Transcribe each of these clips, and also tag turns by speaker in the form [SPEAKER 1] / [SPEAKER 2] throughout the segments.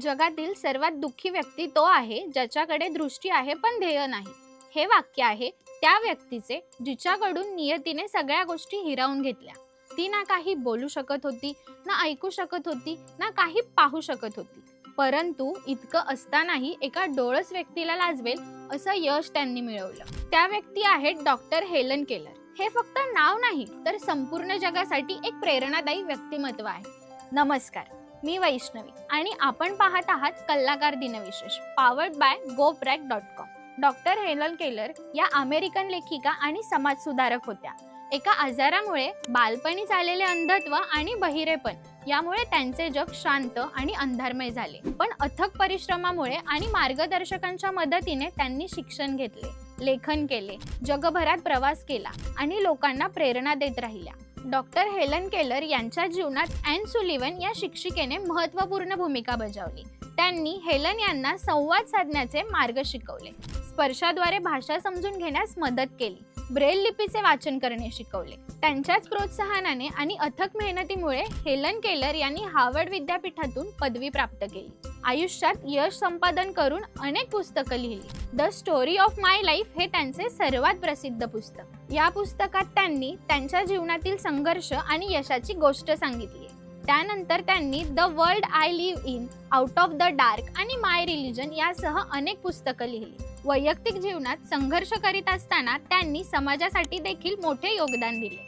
[SPEAKER 1] जगातील सर्वात दुःखी व्यक्ती तो आहे ज्याच्याकडे दृष्टी आहे पण ध्येय नाही. हे वाक्य आहे त्या व्यक्तीचे जिच्याकडून नियतीने सगळ्या गोष्टी हिरावून घेतल्या. ती ना काही बोलू शकत होती, ना ऐकू शकत होती, ना काही पाहू शकत होती. परंतु इतकं असतानाही एका डोळस व्यक्तीला लाजवेल असं यश त्यांनी मिळवलं. त्या व्यक्ती आहेत डॉक्टर हेलन केलर. हे फक्त नाव नाही तर संपूर्ण जगासाठी एक प्रेरणादायी व्यक्तिमत्व आहे. नमस्कार, मी वैष्णवी आणि आपण पाहत आहात कलाकार दिनविशेष powered by GoPrac.com. Doctor Helen Keller या अमेरिकन लेखिका आणि समाजसुधारक होत्या. एका आजारामुळे बालपणीच आलेले अंधत्व आणि बहिरेपण यामुळे त्यांचे जग शांत आणि अंधारमय झाले. पण अथक परिश्रमामुळे आणि मार्गदर्शकांच्या मदतीने त्यांनी शिक्षण घेतले, लेखन केले, जगभरात प्रवास केला आणि लोकांना प्रेरणा देत राहिल्या. डॉक्टर हेलन केलर यांच्या जीवनात ॲन सुलिव्हन या शिक्षिकेने महत्त्वपूर्ण भूमिका बजावली. त्यांनी हेलन यांना संवाद साधण्याचे मार्ग शिकवले, स्पर्शाद्वारे भाषा समजून घेण्यास मदत केली, ब्रेल लिपीचे वाचन करणे शिकवले. त्यांच्याच प्रोत्साहनाने आणि अथक मेहनतीमुळे हेलन केलर यांनी हार्वर्ड विद्यापीठातून पदवी प्राप्त केली. आयुष्यात यश संपादन करून अनेक पुस्तकं लिहिली. The story of my life हे त्यांचे सर्वात प्रसिद्ध पुस्तक. या पुस्तकात त्यांनी त्यांच्या जीवनातील संघर्ष आणि यशाची गोष्ट सांगितली. त्यानंतर त्यांनी the world I live in, out of the dark आणि माय रिलिजन यासह अनेक पुस्तकं लिहिली. वैयक्तिक जीवनात संघर्ष करीत असताना त्यांनी समाजासाठी देखील मोठे योगदान दिले.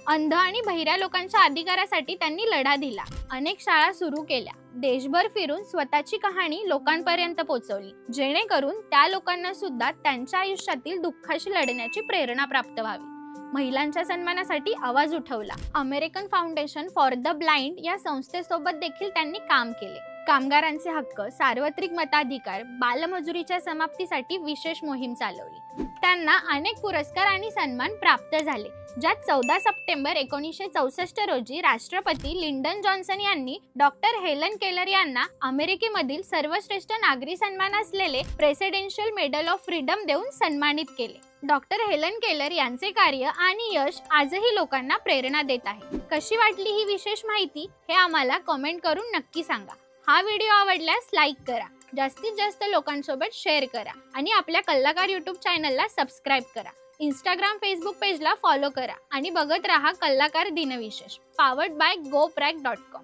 [SPEAKER 1] अंध आणि बहिऱ्या लोकांच्या अधिकारासाठी त्यांनी लढा दिला. अनेक शाळा सुरू केल्या. देशभर फिरून स्वतःची कहाणी लोकांपर्यंत पोहोचवली, जेणेकरून त्या लोकांना सुद्धा त्यांच्या आयुष्यातील दुःखाशी लढण्याची प्रेरणा प्राप्त व्हावी. महिलांच्या सन्मानासाठी आवाज उठवला. American foundation for the blind या संस्थेसोबत देखील त्यांनी काम केले. कामगारांचे हक्क, सार्वत्रिक मताधिकार, बालमजुरीच्या समाप्तीसाठी विशेष मोहीम चालवली. त्यांना अनेक पुरस्कार आणि सन्मान प्राप्त झाले, ज्यात 14 सप्टेंबर 1964 रोजी राष्ट्रपती लिंडन जॉन्सन यांनी डॉक्टर हेलन केलर यांना अमेरिकेमधील सर्वश्रेष्ठ नागरी सन्मान असलेले प्रेसिडेन्शियल मेडल ऑफ फ्रीडम देऊन सन्मानित केले. डॉक्टर हेलन केलर यांचे कार्य आणि यश आजही लोकांना प्रेरणा देत आहे. कशी वाटली ही विशेष माहिती हे आम्हाला कमेंट करून नक्की सांगा. हा व्हिडिओ आवडल्यास लाईक करा, जास्तीत जास्त लोकांसोबत शेअर करा आणि आपल्या कलाकार यूट्यूब चॅनलला सबस्क्राईब करा. इंस्टाग्राम, फेसबुक पेजला फॉलो करा आणि बघत राहा कलाकार दिनविशेष पॉवर्ड बाय GoPrac.com.